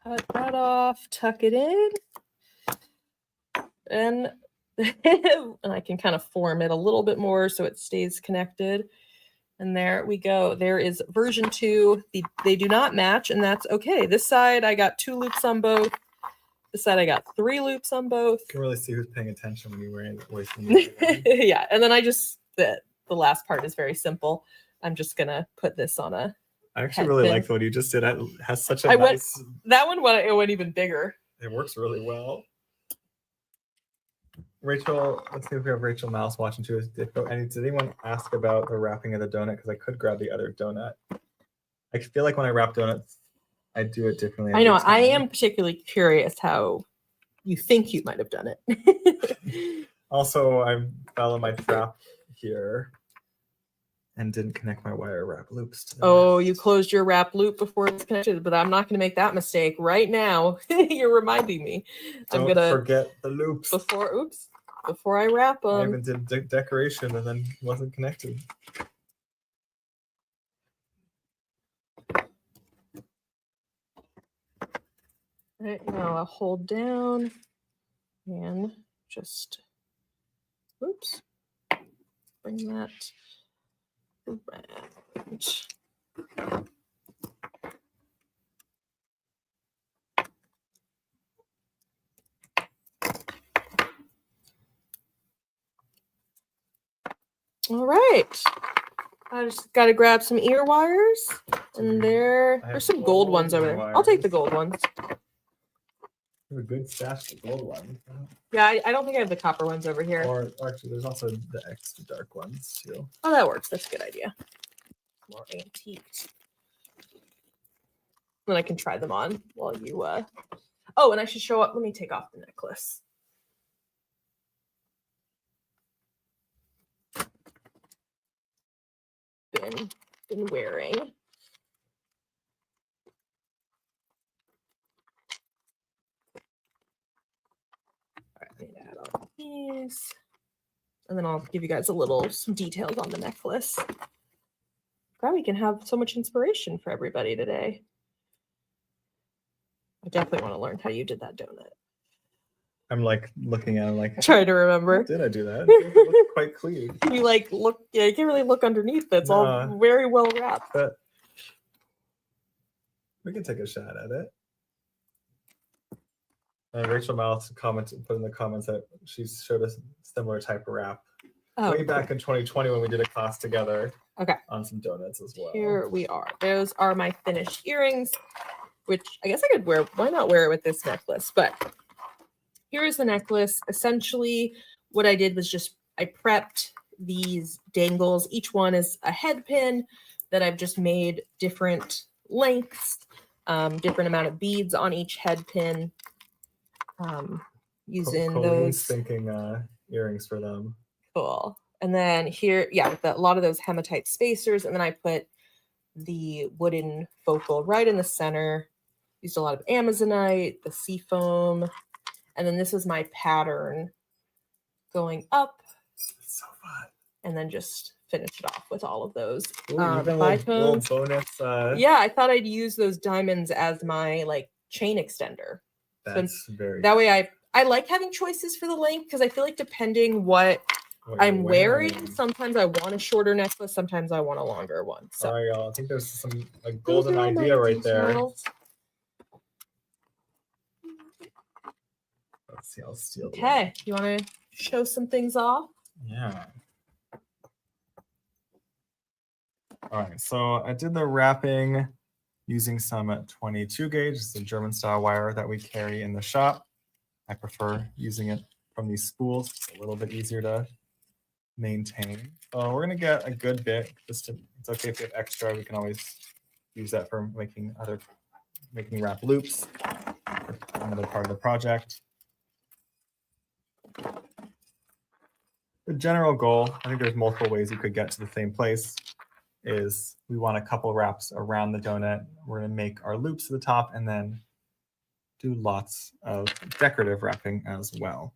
B: Cut that off, tuck it in, and I can kind of form it a little bit more so it stays connected. And there we go. There is version 2. They do not match, and that's okay. This side, I got 2 loops on both. This side, I got 3 loops on both.
A: You can really see who's paying attention when you're wearing
B: Yeah, and then I just, the last part is very simple. I'm just going to put this on a
A: I actually really like what you just did. It has such a nice...
B: That one went even bigger.
A: It works really well. Rachel, let's see if we have Rachel Mouse watching too. Did anyone ask about the wrapping of the donut? Because I could grab the other donut. I feel like when I wrap donuts, I do it differently.
B: I know. I am particularly curious how you think you might have done it.
A: Also, I fell in my trap here and didn't connect my wire wrap loops to
B: Oh, you closed your wrap loop before it's connected, but I'm not going to make that mistake right now. You're reminding me.
A: I'm going to forget the loops.
B: Before I wrap them.
A: I even did decoration and then wasn't connected.
B: All right, now I'll hold down and just, oops, bring that around. All right. I just got to grab some ear wires, and there's some gold ones over there. I'll take the gold ones.
A: A good stash of gold ones.
B: Yeah, I don't think I have the copper ones over here.
A: Or actually, there's also the extra dark ones too.
B: Oh, that works. That's a good idea. More antiques. Then I can try them on while you. Oh, and I should show up. Let me take off the necklace. Been wearing. Add all these, and then I'll give you guys some details on the necklace. God, we can have so much inspiration for everybody today. I definitely want to learn how you did that donut.
A: I'm like looking at it like
B: try to remember.
A: Did I do that? It looked quite clean.
B: You like look, yeah, you can't really look underneath. It's all very well wrapped.
A: But we can take a shot at it. Rachel Mouse put in the comments that she showed us a similar type of wrap way back in 2020 when we did a class together.
B: Okay.
A: On some donuts as well.
B: Here we are. Those are my finished earrings, which I guess I could wear. Why not wear it with this necklace? But here is the necklace. Essentially, what I did was just I prepped these dangles. Each one is a head pin that I've just made different lengths, different amount of beads on each head pin. Using those
A: thinking earrings for them.
B: Cool. And then here, yeah, with a lot of those hematite spacers, and then I put the wooden focal right in the center. Used a lot of Amazonite, the sea foam, and then this is my pattern going up.
A: It's so fun.
B: And then just finish it off with all of those
A: little bonus.
B: Yeah, I thought I'd use those diamonds as my like chain extender.
A: That's very.
B: That way, I like having choices for the length because I feel like depending what I'm wearing, sometimes I want a shorter necklace, sometimes I want a longer one. So
A: sorry, y'all. I think there's some golden idea right there. Let's see, I'll steal.
B: Okay, you want to show some things off?
A: Yeah. All right, so I did the wrapping using some 22 gauge. It's a German style wire that we carry in the shop. I prefer using it from these spools. It's a little bit easier to maintain. So we're gonna get a good bit. It's okay if you have extra. We can always use that for making wrap loops. Another part of the project. The general goal, I think there's multiple ways you could get to the same place, is we want a couple wraps around the donut. We're going to make our loops at the top and then do lots of decorative wrapping as well.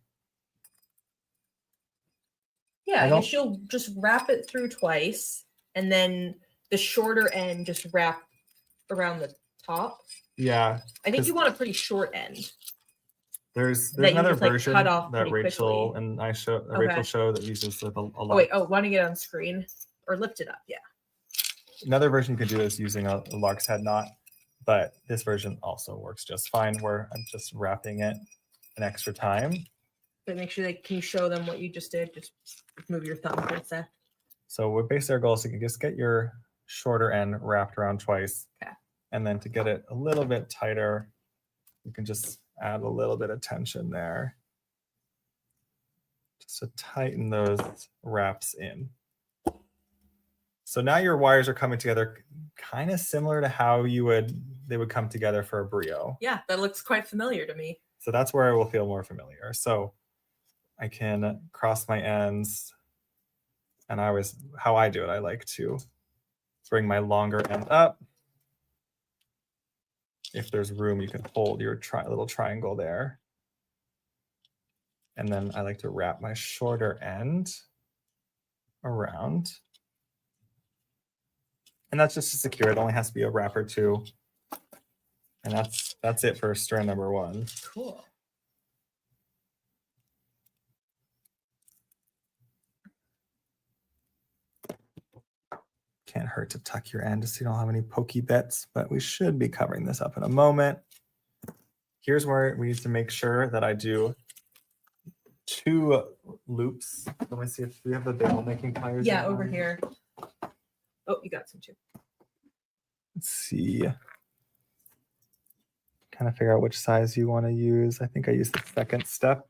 B: Yeah, I guess you'll just wrap it through twice and then the shorter end just wrap around the top.
A: Yeah.
B: I think you want a pretty short end.
A: There's another
B: just,
A: version
B: cut off
A: that Rachel
B: quickly.
A: and Rachel showed that uses a lot.
B: Oh wait, want to get on screen or lift it up? Yeah.
A: Another version you could do is using a lark's head knot, but this version also works just fine where I'm just wrapping it an extra time.
B: But make sure can you show them what you just did? Just move your thumb towards that.
A: So we're basically our goal is to just get your shorter end wrapped around twice.
B: Okay.
A: And then to get it a little bit tighter, you can just add a little bit of tension there. Just to tighten those wraps in. So now your wires are coming together kind of similar to how they would come together for a brio.
B: Yeah, that looks quite familiar to me.
A: So that's where I will feel more familiar. So I can cross my ends, and how I do it, I like to bring my longer end up. If there's room, you can hold your little triangle there. And then I like to wrap my shorter end around. And that's just to secure it. Only has to be a wrap or two. And that's it for strand number 1.
B: Cool.
A: Can't hurt to tuck your end so you don't have any pokey bits, but we should be covering this up in a moment. Here's where we need to make sure that I do 2 loops. Let me see if we have the bail making pliers.
B: Yeah, over here. Oh, you got some too.
A: Let's see. Kind of figure out which size you want to use. I think I use the second step.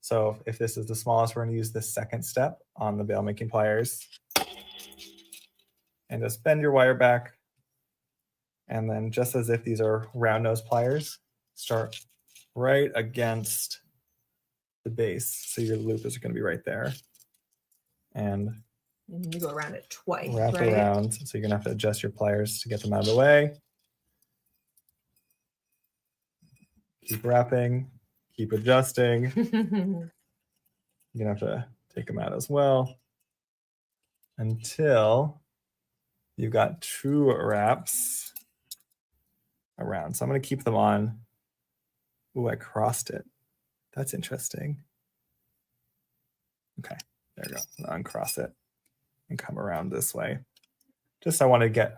A: So if this is the smallest, we're going to use the second step on the bail making pliers. And just bend your wire back. And then just as if these are round nose pliers, start right against the base. So your loop is going to be right there. And
B: you go around it twice.
A: Wrap around. So you're going to have to adjust your pliers to get them out of the way. Keep wrapping. Keep adjusting. You're going to have to take them out as well until you've got 2 wraps around. So I'm going to keep them on. Ooh, I crossed it. That's interesting. Okay, there we go. I'll uncross it and come around this way. Just I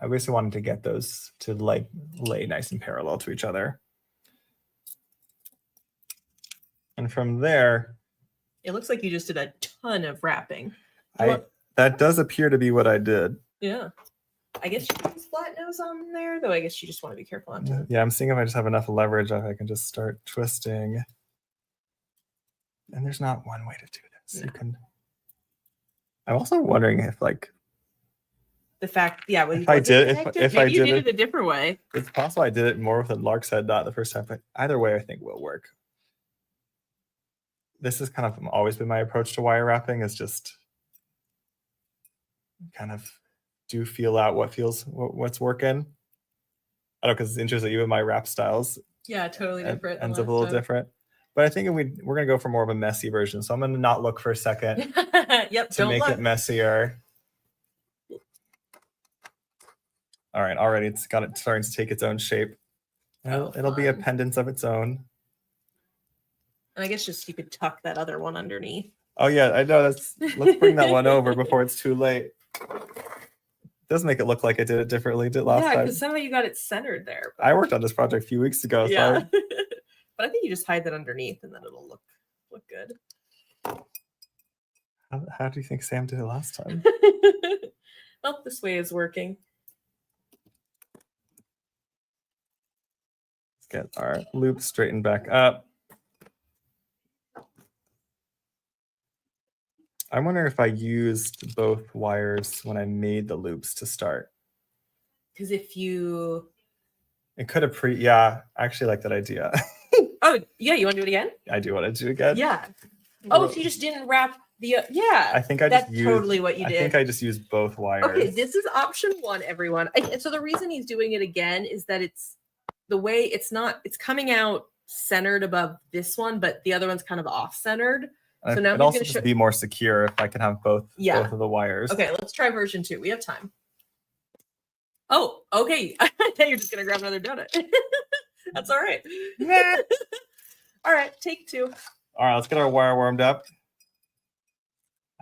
A: basically wanted to get those to lay nice and parallel to each other. And from there,
B: it looks like you just did a ton of wrapping.
A: That does appear to be what I did.
B: Yeah. I guess you use flat nose on there, though I guess you just want to be careful on that.
A: Yeah, I'm seeing if I just have enough leverage, I can just start twisting. And there's not one way to do this.
B: No.
A: You can. I'm also wondering if
B: the fact, yeah,
A: if I did
B: it a different way.
A: It's possible I did it more with a lark's head dot the first time, but either way, I think will work. This has kind of always been my approach to wire wrapping, is just kind of do feel out what's working. I don't know, because it's interesting, even my wrap styles
B: totally different
A: ends up a little different. But I think we're gonna go for more of a messy version, so I'm gonna not look for a second.
B: Yep,
A: to make it messier. All right, already it's starting to take its own shape. It'll be a pendant of its own.
B: And I guess just you could tuck that other one underneath.
A: Oh yeah, I know. Let's bring that one over before it's too late. It does make it look like I did it differently last time.
B: Yeah, because somehow you got it centered there.
A: I worked on this project a few weeks ago.
B: Yeah.
A: So
B: But But I think you just hide that underneath and then it'll look good.
A: How do you think Sam did it last time?
B: Well, this way is working.
A: Let's get our loop straightened back up. I wonder if I used both wires when I made the loops to start.
B: Because if you...
A: It could have yeah, I actually like that idea.
B: Oh, yeah, you want to do it again?
A: I do want to do it again.
B: Yeah. Oh, so you just didn't wrap the... yeah.
A: I think I
B: that's
A: just used,
B: totally what you did.
A: I think I just used both wires.
B: Okay, this is option 1, everyone. And so the reason he's doing it again is that it's the way it's coming out centered above this one, but the other one's kind of off-centered. So now
A: it also just be more secure if I can have both of the wires.
B: Okay, let's try version 2. We have time. Oh, okay. I thought you're just gonna grab another donut. That's all right. All right, take 2.
A: All right, let's get our wire warmed up.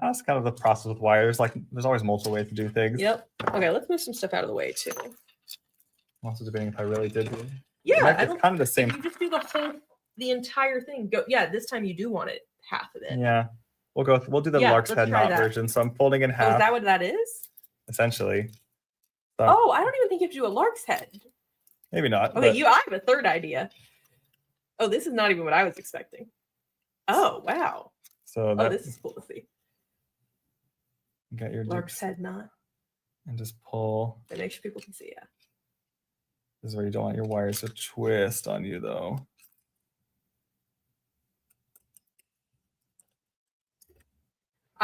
A: That's kind of the process with wires. Like, there's always multiple ways to do things.
B: Yep. Okay, let's move some stuff out of the way too.
A: I'm also debating if I really did.
B: Yeah,
A: it's kind of the same.
B: You just do the entire thing. Go. Yeah, this time you do want it half of it.
A: Yeah, we'll do the lark's head knot version. So I'm folding in half.
B: Oh, is that what that is?
A: Essentially. So,
B: oh, I don't even think you have to do a lark's head.
A: Maybe not.
B: Okay, I have a third idea. Oh, this is not even what I was expecting. Oh, wow.
A: So
B: this is cool to see.
A: Get your
B: lark's head knot.
A: And just pull.
B: And make sure people can see, yeah.
A: This is where you don't want your wires to twist on you, though.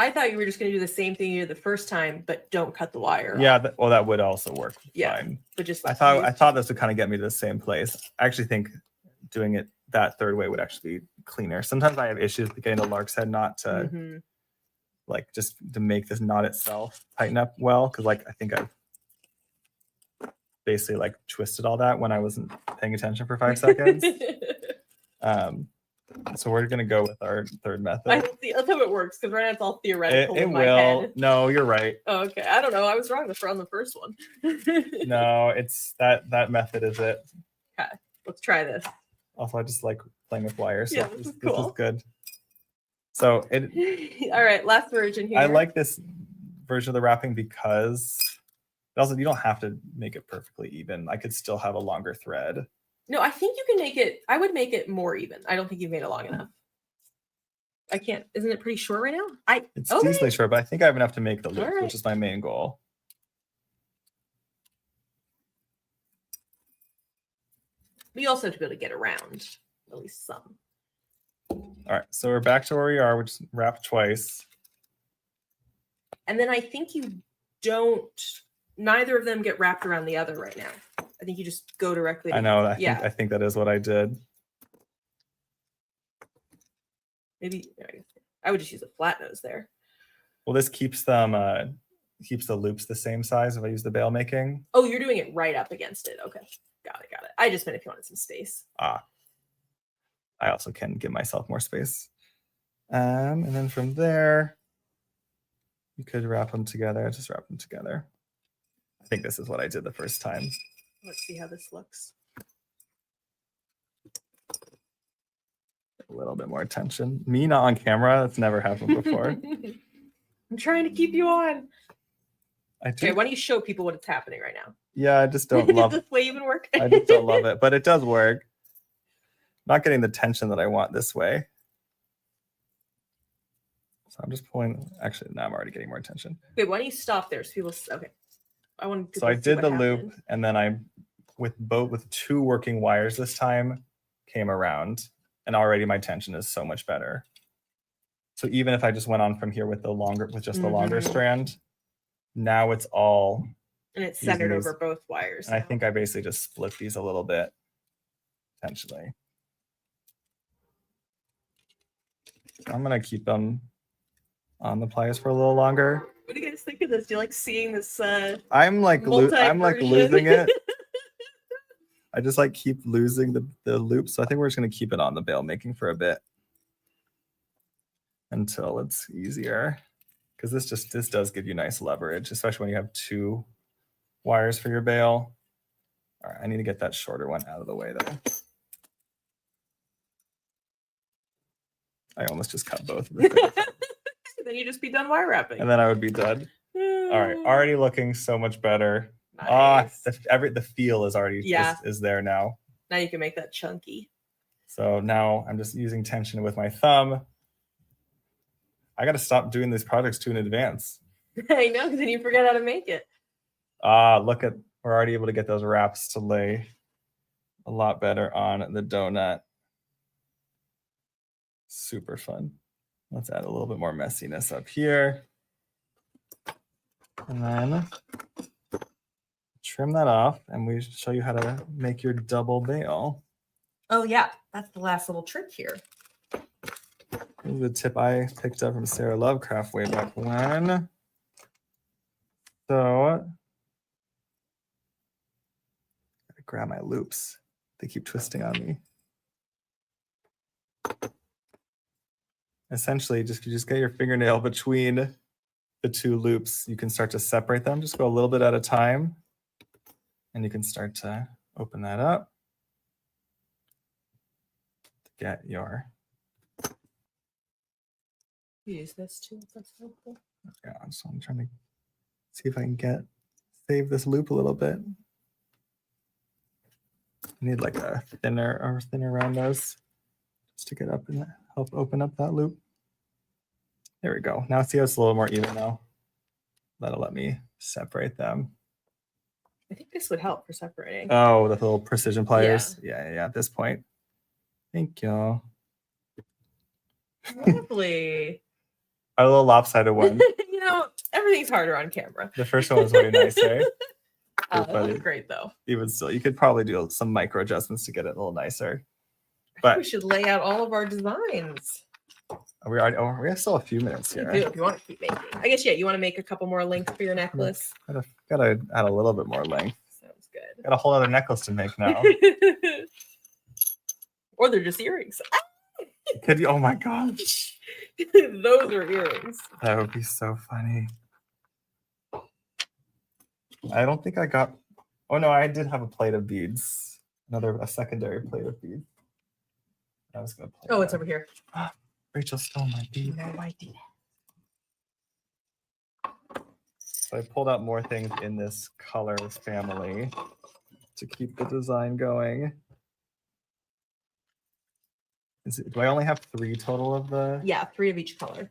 B: I thought you were just going to do the same thing you did the first time, but don't cut the wire.
A: Yeah, that would also work.
B: Yeah,
A: fine.
B: But just
A: I thought this would kind of get me to the same place. I actually think doing it that third way would actually be cleaner. Sometimes I have issues with getting the lark's head knot to like just to make this knot itself tighten up well, because like I think I've basically like twisted all that when I wasn't paying attention for 5 seconds. So we're gonna go with our third method.
B: That's how it works, because right now it's all theoretical.
A: It will. Head. No, you're right.
B: Oh, okay, I don't know. I was wrong on the first one.
A: No, it's that method is it.
B: Okay, let's try this.
A: Also, I just like playing with wires.
B: Yeah, this is cool.
A: This is good. So
B: all right, last version here.
A: I like this version of the wrapping because also you don't have to make it perfectly even. I could still have a longer thread.
B: No, I think you can make it. I would make it more even. I don't think you've made it long enough. I can't. Isn't it pretty short right now?
A: It's decently short, but I think I have enough to make the loop, which is my main goal.
B: We also have to be able to get around at least some.
A: All right, so we're back to where we are. We just wrap twice.
B: And then I think neither of them get wrapped around the other right now. I think you just go directly.
A: I know. I think that is what I did.
B: Maybe I would just use a flat nose there.
A: Well, this keeps the loops the same size if I use the bail making.
B: Oh, you're doing it right up against it. Okay. Got it. I just meant if you wanted some space.
A: I also can give myself more space. And then from there, you could wrap them together. Just wrap them together. I think this is what I did the first time.
B: Let's see how this looks.
A: A little bit more attention. Me not on camera. That's never happened before.
B: I'm trying to keep you on.
A: I do.
B: Okay, why don't you show people what is happening right now?
A: Yeah, I just don't love
B: it. Does this way even work?
A: I just don't love it, but it does work. Not getting the tension that I want this way. So I'm just pulling. Actually, now I'm already getting more tension.
B: Wait, why don't you stop there so people? Okay.
A: So I did the loop, and then I, with 2 working wires this time, came around, and already my tension is so much better. So even if I just went on from here with the longer strand, now it's all.
B: And it's centered over both wires.
A: And I think I basically just split these a little bit, potentially. So I'm gonna keep them on the pliers for a little longer.
B: What do you guys think of this? Do you like seeing this?
A: I'm like losing it. I just like keep losing the loop, so I think we're just gonna keep it on the bail making for a bit until it's easier, because this does give you nice leverage, especially when you have 2 wires for your bail. All right, I need to get that shorter one out of the way though. I almost just cut both of the things.
B: Then you just be done wire wrapping.
A: And then I would be done. All right, already looking so much better.
B: Nice.
A: The feel is already
B: Yeah.
A: is there now.
B: Now you can make that chunky.
A: So now I'm just using tension with my thumb. I got to stop doing these projects too in advance.
B: I know, because then you forget how to make it.
A: Look at, we're already able to get those wraps to lay a lot better on the donut. Super fun. Let's add a little bit more messiness up here. And then trim that off, and we show you how to make your double bail.
B: Oh yeah, that's the last little trick here.
A: This is a tip I picked up from Sarah Lovecraft way back when. So, I grab my loops. They keep twisting on me. Essentially, you just get your fingernail between the two loops. You can start to separate them. Just go a little bit at a time. And you can start to open that up to get your...
B: Use this too, if that's helpful.
A: Yeah, so I'm trying to see if I can save this loop a little bit. I need like a thinner round nose just to get up and help open up that loop. There we go. Now see how it's a little more even now. That'll let me separate them.
B: I think this would help for separating.
A: Oh, the little precision pliers. Yeah, at this point. Thank you.
B: Lovely.
A: A little lopsided one.
B: You know, everything's harder on camera.
A: The first one was very nice, eh?
B: That was great though.
A: Even still, you could probably do some micro adjustments to get it a little nicer.
B: I
A: But
B: think we should lay out all of our designs.
A: we have still a few minutes here.
B: You do, if you want to keep making. I guess, yeah, you want to make a couple more links for your necklace.
A: Gotta add a little bit more length.
B: Sounds good.
A: Got a whole other necklace to make now.
B: Or they're just earrings.
A: Could you? Oh my gosh.
B: Those are earrings.
A: That would be so funny. I don't think I got... Oh no, I did have a plate of beads. A secondary plate of beads. I was gonna play.
B: Oh, it's over here.
A: Rachel stole my bead.
B: No idea.
A: So I pulled out more things in this color family to keep the design going. Do I only have 3 total of the...
B: Yeah, 3 of each color.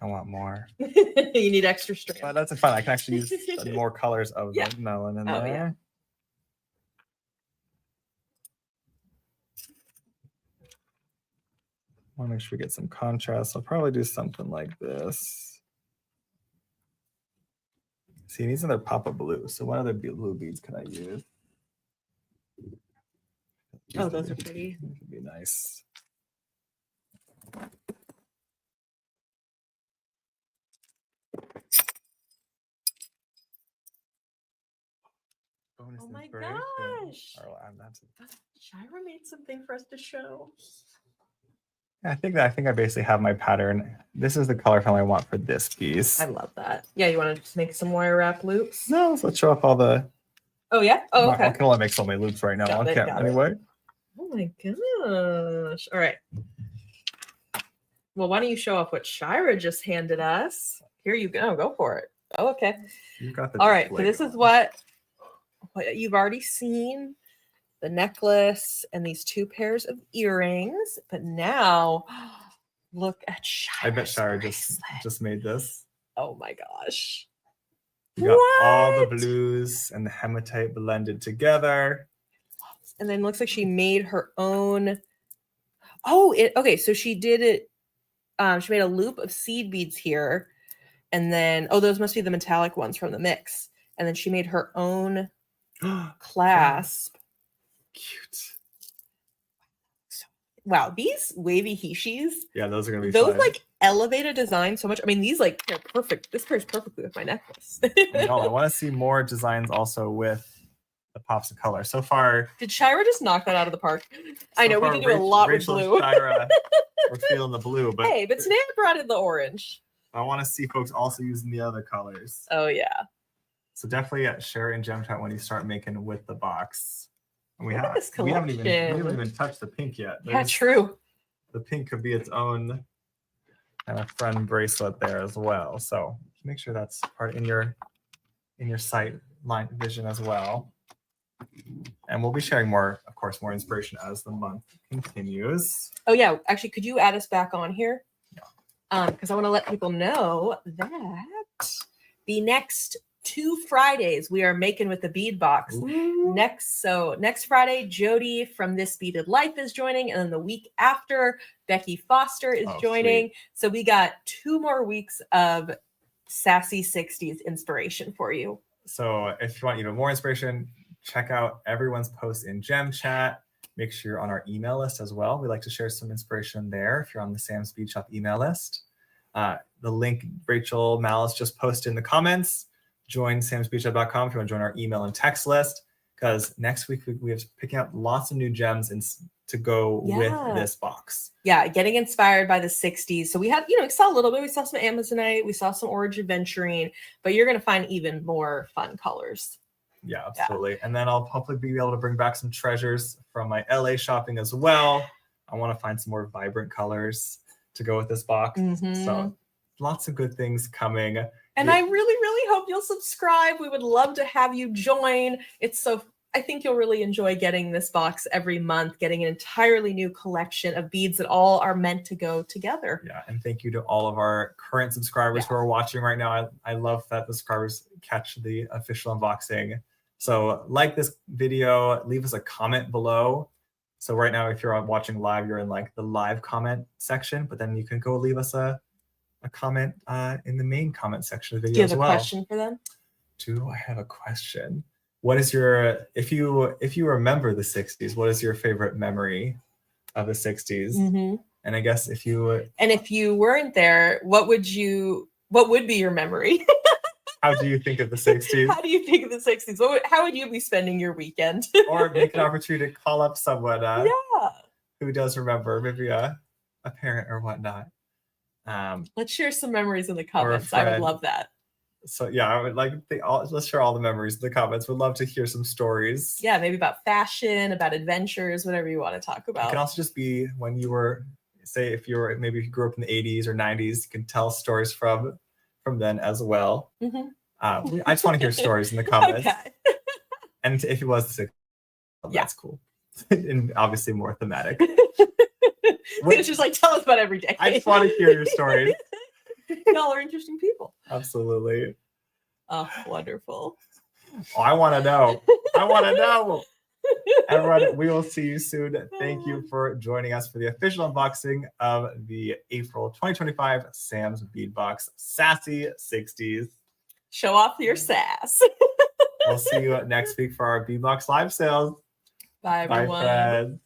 A: I want more.
B: You need extra strength.
A: But that's fun. I can actually use more colors of the melon in there.
B: Yeah.
A: I want to make sure we get some contrast. I'll probably do something like this. See, these are their pop-up blue. So what other blue beads can I use?
B: Oh, those are pretty.
A: These would be nice. Bonus
B: Oh my
A: inspiration.
B: gosh.
A: Or, that's
B: Shira made something for us to show.
A: I think I basically have my pattern. This is the color family I want for this piece.
B: I love that. Yeah, you want to just make some wire wrap loops?
A: No, let's show off all the...
B: Oh, yeah? Oh, okay.
A: I can only make so many loops right now
B: Got
A: on
B: it,
A: camera
B: got it.
A: anyway.
B: Oh my gosh. All right. Well, why don't you show off what Shira just handed us? Here you go. Go for it. Oh, okay.
A: You got the
B: All right. So
A: display
B: this is what you've already seen. The necklace and these 2 pairs of earrings. But now look at Shira's
A: I bet Shira
B: bracelet.
A: just made this.
B: Oh my gosh.
A: You got all the
B: What?
A: blues and the hematite blended together.
B: And then looks like she made her own. Oh, okay. So she did it. She made a loop of seed beads here. And then, those must be the metallic ones from the mix. And then she made her own clasp.
A: Cute.
B: Wow, these wavy hishis.
A: Yeah, those are gonna be
B: Those
A: fun.
B: like elevate a design so much. I mean, these like they're perfect. This pairs perfectly with my necklace.
A: No, I want to see more designs also with the pops of color. So far,
B: Did Shira just knock that out of the park? I know we did do a lot with
A: Rachel
B: blue.
A: and Shira, we're feeling the blue, but
B: Hey, but today I brought in the orange.
A: I want to see folks also using the other colors.
B: Oh yeah.
A: So definitely share in Gem Chat when you start making with the box. And we
B: Look at
A: have
B: this
A: we haven't
B: collection.
A: even touched the pink yet.
B: Yeah, true.
A: the pink could be its own kind of friend bracelet there as well. So make sure that's part in your sight line vision as well. And we'll be sharing more, of course, more inspiration as the month continues.
B: Oh yeah, actually, could you add us back on here? Because I want to let people know that the next 2 Fridays we are making with the bead box.
A: Ooh.
B: Next Friday, Jody from This Beaded Life is joining, and then the week after, Becky Foster is joining.
A: Sweet.
B: So we got 2 more weeks of Sassy 60s inspiration for you.
A: So if you want even more inspiration, check out everyone's post in Gem Chat. Make sure you're on our email list as well. We like to share some inspiration there if you're on the Sam's Bead Shop email list. The link Rachel Malice just posted in the comments. Join samsbeadshop.com if you want to join our email and text list, because next week we have picking out lots of new gems and to go with this box.
B: Yeah, getting inspired by the 60s. So we had, we saw a little bit. We saw some Amazonite, we saw some Orange Aventurine, but you're going to find even more fun colors.
A: Yeah, absolutely. And then I'll hopefully be able to bring back some treasures from my LA shopping as well. I want to find some more vibrant colors to go with this box. So lots of good things coming.
B: And I really, really hope you'll subscribe. We would love to have you join. I think you'll really enjoy getting this box every month, getting an entirely new collection of beads that all are meant to go together.
A: Yeah, and thank you to all of our current subscribers who are watching right now. I love that the subscribers catch the official unboxing. So like this video, leave us a comment below. So right now, if you're watching live, you're in like the live comment section, but then you can go leave us a comment in the main comment section of the video as well.
B: Do you have a question for them?
A: Do I have a question? What is your, if you remember the 60s, what is your favorite memory of the 60s? And I guess if you
B: weren't there, what would be your memory?
A: How do you think of the 60s?
B: How do you think of the 60s? How would you be spending your weekend?
A: Or make an opportunity to call up someone who does remember, maybe a parent or whatnot.
B: Let's share some memories in the comments. I would love that.
A: So yeah, I would like let's share all the memories in the comments. Would love to hear some stories.
B: Yeah, maybe about fashion, about adventures, whatever you want to talk about.
A: It can also just be when you were, say, if you grew up in the 80s or 90s, you can tell stories from then as well. I just want to hear stories in the comments.
B: Okay.
A: And if it was the 60s, that's cool. And obviously more thematic.
B: It's just like, tell us about every day.
A: I just want to hear your stories.
B: Y'all are interesting people.
A: Absolutely.
B: Oh, wonderful.
A: Oh, I want to know. I want to know. Everyone, we will see you soon. Thank you for joining us for the official unboxing of the April 2025 Sam's Bead Box Sassy 60s.
B: Show off your sass.
A: We'll see you next week for our Bead Box live sales.
B: Bye, everyone.
A: Bye, friends.